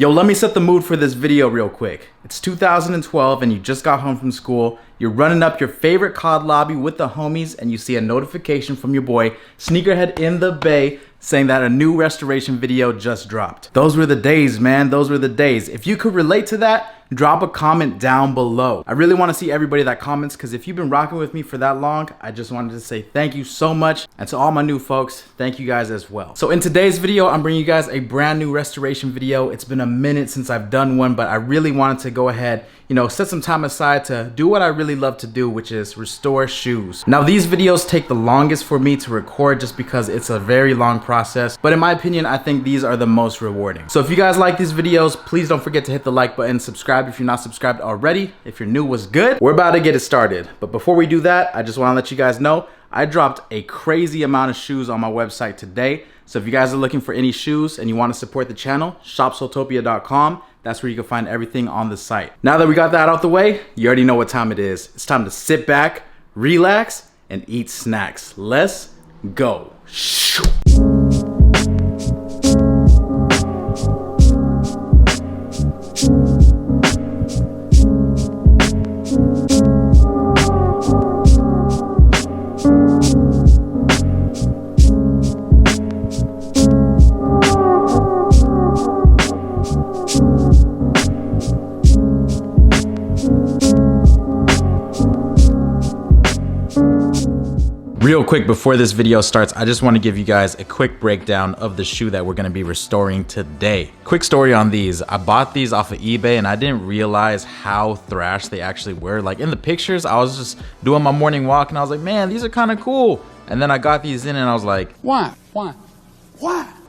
Yo, let me set the mood for this video real quick. It's 2012 and you just got home from school. You're running up your favorite COD lobby with the homies and you see a notification from your boy, SneakerHeadInTheBay, saying that a new restoration video just dropped. Those were the days, man. Those were the days. If you could relate to that, drop a comment down below. I really want to see everybody that comments, because if you've been rocking with me for that long, I just wanted to say thank you so much. And to all my new folks, thank you guys as well. So in today's video, I'm bringing you guys a brand new restoration video. It's been a minute since I've done one, but I really wanted to go ahead, set some time aside to do what I really love to do, which is restore shoes. Now these videos take the longest for me to record just because it's a very long process, but in my opinion, I think these are the most rewarding. So if you guys like these videos, please don't forget to hit the like button, subscribe if you're not subscribed already. If you're new, what's good? We're about to get it started. But before we do that, I just want to let you guys know I dropped a crazy amount of shoes on my website today. So if you guys are looking for any shoes and you want to support the channel, shopsoultopia.com. That's where you can find everything on the site. Now that we got that out the way, you already know what time it is. It's time to sit back, relax, and eat snacks. Let's go. Real quick before this video starts, I just want to give you guys a quick breakdown of the shoe that we're going to be restoring today. Quick story on these. I bought these off of eBay and I didn't realize how thrashed they actually were. Like in the pictures, I was just doing my morning walk and I was like, man, these are kind of cool. And then I got these in and I was like, why?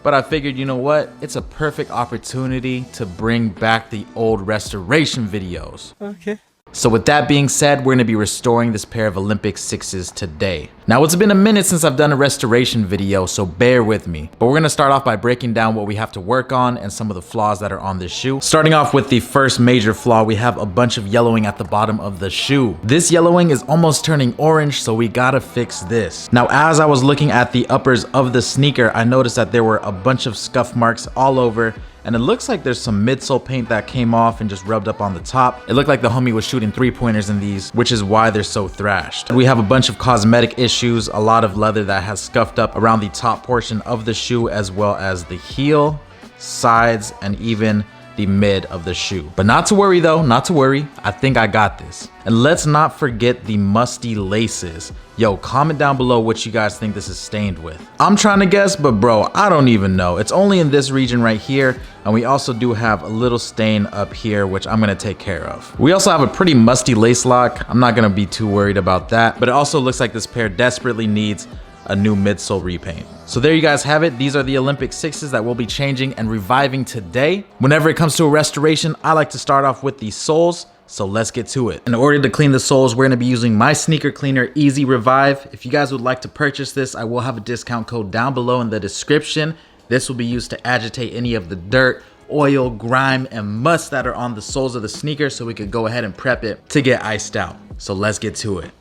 But I figured, you know what? It's a perfect opportunity to bring back the old restoration videos. Okay. So with that being said, we're gonna be restoring this pair of Olympic 6s today. Now it's been a minute since I've done a restoration video, so bear with me. But we're gonna start off by breaking down what we have to work on and some of the flaws that are on this shoe. Starting off with the first major flaw, we have a bunch of yellowing at the bottom of the shoe. This yellowing is almost turning orange, so we gotta fix this. Now as I was looking at the uppers of the sneaker, I noticed that there were a bunch of scuff marks all over. And it looks like there's some midsole paint that came off and just rubbed up on the top. It looked like the homie was shooting 3-pointers in these, which is why they're so thrashed. We have a bunch of cosmetic issues, a lot of leather that has scuffed up around the top portion of the shoe, as well as the heel, sides, and even the mid of the shoe. But not to worry though, not to worry. I think I got this. And let's not forget the musty laces. Yo, comment down below what you guys think this is stained with. I'm trying to guess, but bro, I don't even know. It's only in this region right here. And we also do have a little stain up here, which I'm gonna take care of. We also have a pretty musty lace lock. I'm not gonna be too worried about that. But it also looks like this pair desperately needs a new midsole repaint. So there you guys have it. These are the Olympic 6s that we'll be changing and reviving today. Whenever it comes to a restoration, I like to start off with the soles. So let's get to it. In order to clean the soles, we're gonna be using my sneaker cleaner, Easy Revive. If you guys would like to purchase this, I will have a discount code down below in the description. This will be used to agitate any of the dirt, oil, grime, and must that are on the soles of the sneaker so we could go ahead and prep it to get iced out. So let's get to it.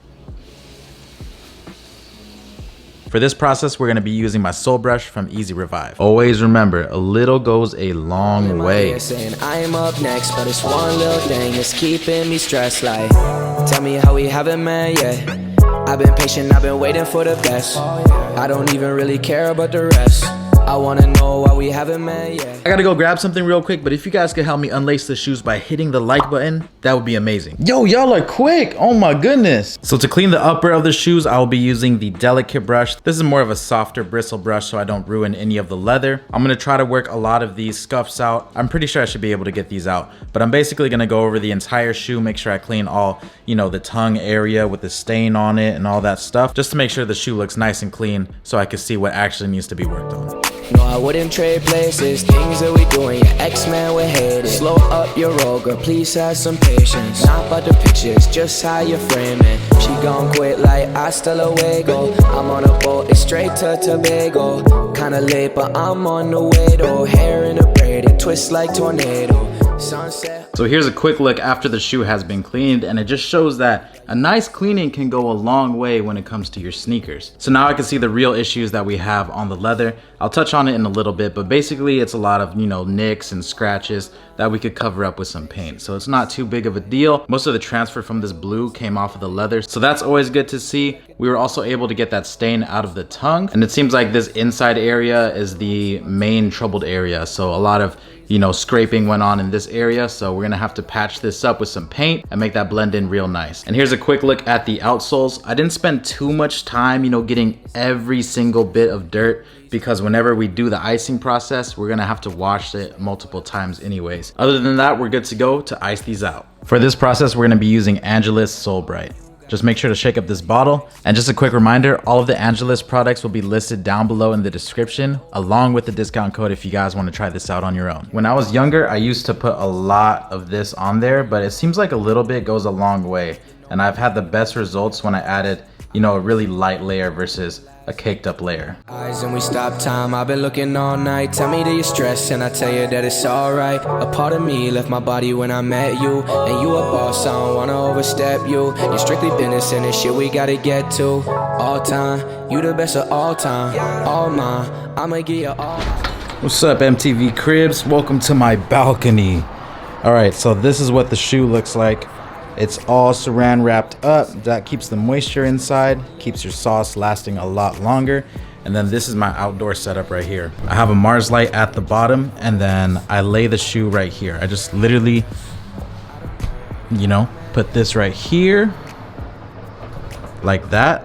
For this process, we're gonna be using my sole brush from Easy Revive. Always remember, a little goes a long way. I'm up next, but it's one little thing that's keeping me stressed. Like, tell me how we haven't met yet. I've been patient, I've been waiting for the best. I don't even really care about the rest. I wanna know why we haven't met yet. I gotta go grab something real quick, but if you guys could help me unlace the shoes by hitting the like button, that would be amazing. Yo, y'all are quick. Oh my goodness. So to clean the upper of the shoes, I will be using the delicate brush. This is more of a softer bristle brush so I don't ruin any of the leather. I'm gonna try to work a lot of these scuffs out. I'm pretty sure I should be able to get these out, but I'm basically gonna go over the entire shoe, make sure I clean all, the tongue area with the stain on it and all that stuff, just to make sure the shoe looks nice and clean so I can see what actually needs to be worked on. No, I wouldn't trade places. Things that we doing, your ex-man would hate it. Slow up your roll, girl, please have some patience. Not about the pictures, just how you frame it. She gon' quit like hasta luego. I'm on a boat, it's straight to Tobago. Kinda late, but I'm on the way though. Hair in a braid, it twists like tornado. Sunset. So here's a quick look after the shoe has been cleaned, and it just shows that a nice cleaning can go a long way when it comes to your sneakers. So now I can see the real issues that we have on the leather. I'll touch on it in a little bit, but basically it's a lot of, nicks and scratches that we could cover up with some paint. So it's not too big of a deal. Most of the transfer from this blue came off of the leather, so that's always good to see. We were also able to get that stain out of the tongue, and it seems like this inside area is the main troubled area. So a lot of scraping went on in this area, so we're gonna have to patch this up with some paint and make that blend in real nice. And here's a quick look at the outsoles. I didn't spend too much time, getting every single bit of dirt, because whenever we do the icing process, we're gonna have to wash it multiple times anyways. Other than that, we're good to go to ice these out. For this process, we're gonna be using Angelus Soul Bright. Just make sure to shake up this bottle. And just a quick reminder, all of the Angelus products will be listed down below in the description, along with the discount code if you guys want to try this out on your own. When I was younger, I used to put a lot of this on there, but it seems like a little bit goes a long way. And I've had the best results when I added, a really light layer versus a caked up layer. Eyes and we stop time. I've been looking all night. Tell me that you're stressed and I tell you that it's alright. A part of me left my body when I met you, and you a boss, I don't wanna overstep you. You're strictly business and this shit we gotta get to. All time, you the best of all time. All mine, I'ma get you all. What's up, MTV Cribs? Welcome to my balcony. All right, so this is what the shoe looks like. It's all saran wrapped up. That keeps the moisture inside, keeps your sauce lasting a lot longer. And then this is my outdoor setup right here. I have a Mars light at the bottom, and then I lay the shoe right here. I just literally, put this right here like that,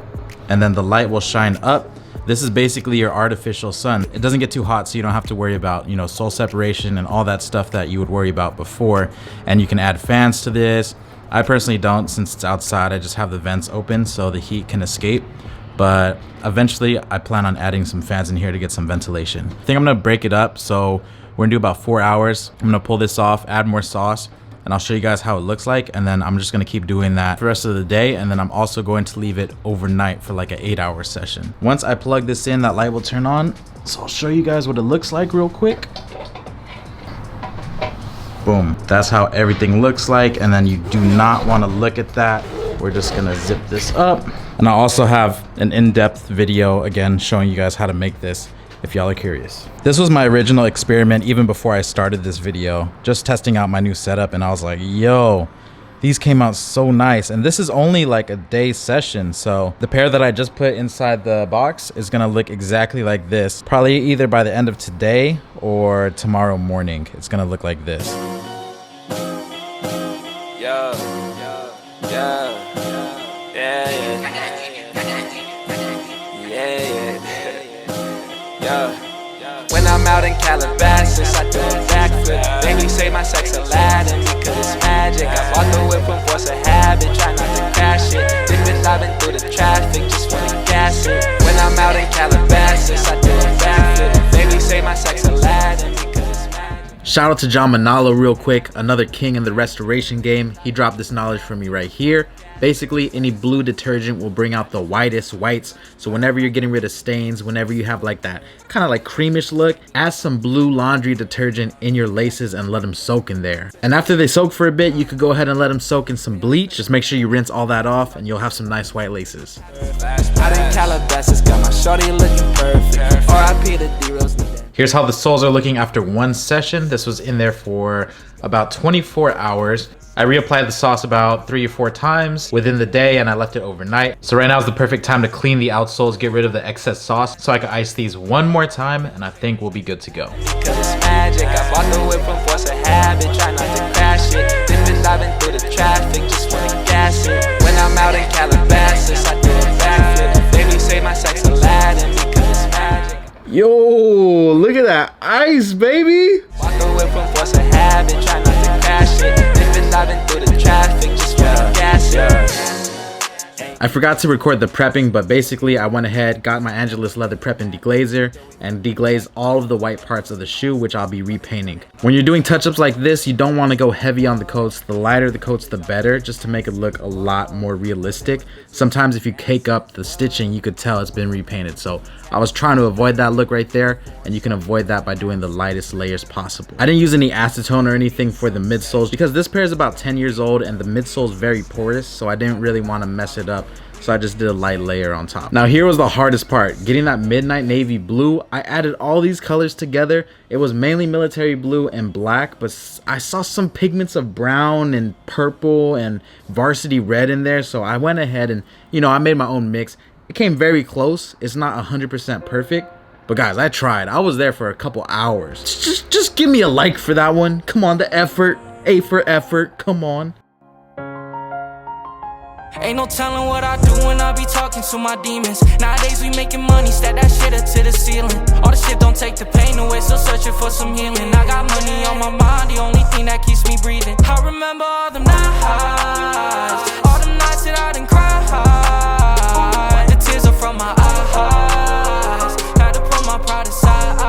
and then the light will shine up. This is basically your artificial sun. It doesn't get too hot, so you don't have to worry about, sole separation and all that stuff that you would worry about before. And you can add fans to this. I personally don't, since it's outside. I just have the vents open so the heat can escape. But eventually I plan on adding some fans in here to get some ventilation. I think I'm gonna break it up, so we're gonna do about 4 hours. I'm gonna pull this off, add more sauce, and I'll show you guys how it looks like. And then I'm just gonna keep doing that for the rest of the day. And then I'm also going to leave it overnight for like an 8-hour session. Once I plug this in, that light will turn on. So I'll show you guys what it looks like real quick. Boom, that's how everything looks like. And then you do not want to look at that. We're just gonna zip this up. And I also have an in-depth video again showing you guys how to make this if y'all are curious. This was my original experiment even before I started this video, just testing out my new setup, and I was like, yo, these came out so nice. And this is only like a day session, so the pair that I just put inside the box is gonna look exactly like this. Probably either by the end of today or tomorrow morning, it's gonna look like this. When I'm out in Calabasas, I do a backflip. Baby say my sex Aladdin because it's magic. I bought the whip from force of habit, try not to crash it. Dipping, diving through the traffic, just wanna gas it. When I'm out in Calabasas, I do a backflip. Baby say my sex Aladdin because it's magic. Shout out to John Manalo real quick, another king in the restoration game. He dropped this knowledge for me right here. Basically, any blue detergent will bring out the whitest whites. So whenever you're getting rid of stains, whenever you have like that kind of like creamish look, add some blue laundry detergent in your laces and let them soak in there. And after they soak for a bit, you could go ahead and let them soak in some bleach. Just make sure you rinse all that off and you'll have some nice white laces. Here's how the soles are looking after one session. This was in there for about 24 hours. I reapplied the sauce about 3 or 4 times within the day, and I left it overnight. So right now is the perfect time to clean the outsoles, get rid of the excess sauce, so I can ice these one more time, and I think we'll be good to go. Cause it's magic, I bought the whip from force of habit, try not to crash it. Dipping, diving through the traffic, just wanna gas it. When I'm out in Calabasas, I do a backflip. Baby say my sex Aladdin because it's magic. Yo, look at that ice, baby. Bought the whip from force of habit, try not to crash it. Dipping, diving through the traffic, just wanna gas it. I forgot to record the prepping, but basically I went ahead, got my Angelus leather prep and deglazer, and deglazed all of the white parts of the shoe, which I'll be repainting. When you're doing touch-ups like this, you don't want to go heavy on the coats. The lighter the coats, the better, just to make it look a lot more realistic. Sometimes if you cake up the stitching, you could tell it's been repainted. So I was trying to avoid that look right there, and you can avoid that by doing the lightest layers possible. I didn't use any acetone or anything for the midsoles because this pair is about 10 years old and the midsole is very porous, so I didn't really want to mess it up. So I just did a light layer on top. Now here was the hardest part, getting that midnight navy blue. I added all these colors together. It was mainly military blue and black, but I saw some pigments of brown and purple and varsity red in there. So I went ahead and, I made my own mix. It came very close. It's not 100% perfect, but guys, I tried. I was there for a couple hours. Just give me a like for that one. Come on, the effort. A for effort, come on. Ain't no telling what I do when I be talking to my demons. Nowadays we making money, stack that shit up to the ceiling. All the shit don't take the pain away, still searching for some healing. I got money on my mind, the only thing that keeps me breathing. I remember all them nights, all them nights that I done cried. The tears are from my eyes, had to put my pride aside.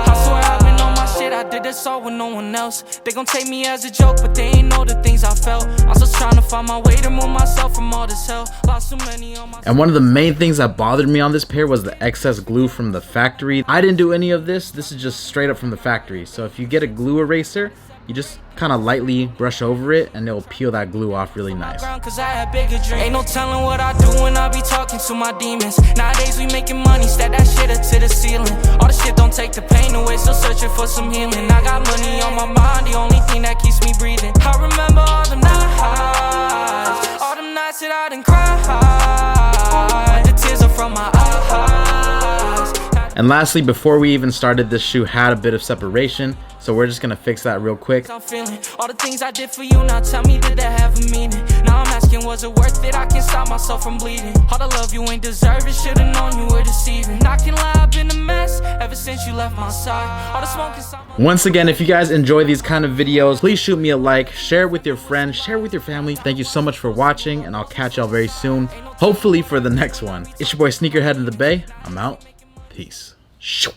I swear I've been on my shit, I did this all with no one else. They gon' take me as a joke, but they ain't know the things I felt. I'm just trying to find my way to move myself from all this hell. Lost so many on my. And one of the main things that bothered me on this pair was the excess glue from the factory. I didn't do any of this. This is just straight up from the factory. So if you get a glue eraser, you just kind of lightly brush over it and it'll peel that glue off really nice. Ain't no telling what I do when I be talking to my demons. Nowadays we making money, stack that shit up to the ceiling. All the shit don't take the pain away, still searching for some healing. I got money on my mind, the only thing that keeps me breathing. I remember all them nights that I done cried. The tears are from my eyes. And lastly, before we even started, this shoe had a bit of separation, so we're just gonna fix that real quick. I'm feeling all the things I did for you, now tell me, did that have a meaning? Now I'm asking, was it worth it? I can't stop myself from bleeding. All the love you ain't deserve it, should've known you were deceiving. Not gonna lie, I've been a mess ever since you left my side. All the smoke inside. Once again, if you guys enjoy these kind of videos, please shoot me a like, share it with your friends, share it with your family. Thank you so much for watching, and I'll catch y'all very soon, hopefully for the next one. It's your boy SneakerHeadInTheBay. I'm out. Peace. Shoo.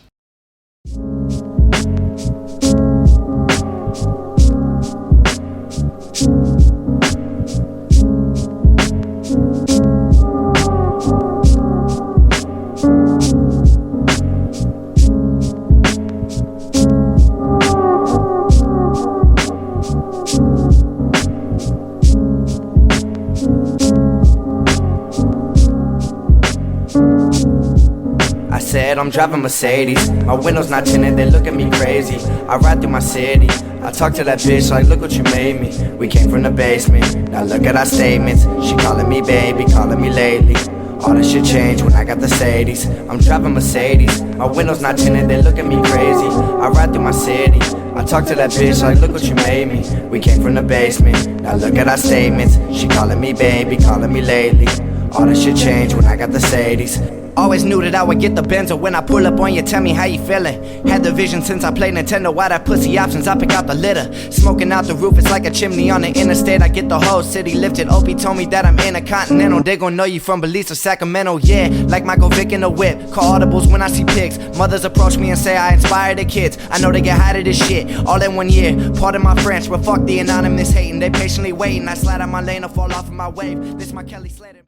I said I'm driving Mercedes, my windows not tinted, they look at me crazy. I ride through my city, I talk to that bitch like, look what you made me. We came from the basement, now look at our statements. She calling me baby, calling me lately. All that shit changed when I got the Sadies. I'm driving Mercedes, my windows not tinted, they look at me crazy. I ride through my city, I talk to that bitch like, look what you made me. We came from the basement, now look at our statements. She calling me baby, calling me lately. All that shit changed when I got the Sadies. Always knew that I would get the Benzo. When I pull up on you, tell me how you feeling. Had the vision since I played Nintendo. Why that pussy options, I pick out the litter. Smoking out the roof, it's like a chimney on the interstate. I get the whole city lifted. Opie told me that I'm intercontinental. They gon' know you from Belize or Sacramento. Yeah, like Michael Vick in the whip. Call audibles when I see pics. Mothers approach me and say I inspire the kids. I know they get high to this shit all in 1 year. Pardon my French, but fuck the anonymous hating. They patiently waiting. I slide out my lane or fall off of my wave. This my Kelly Slater.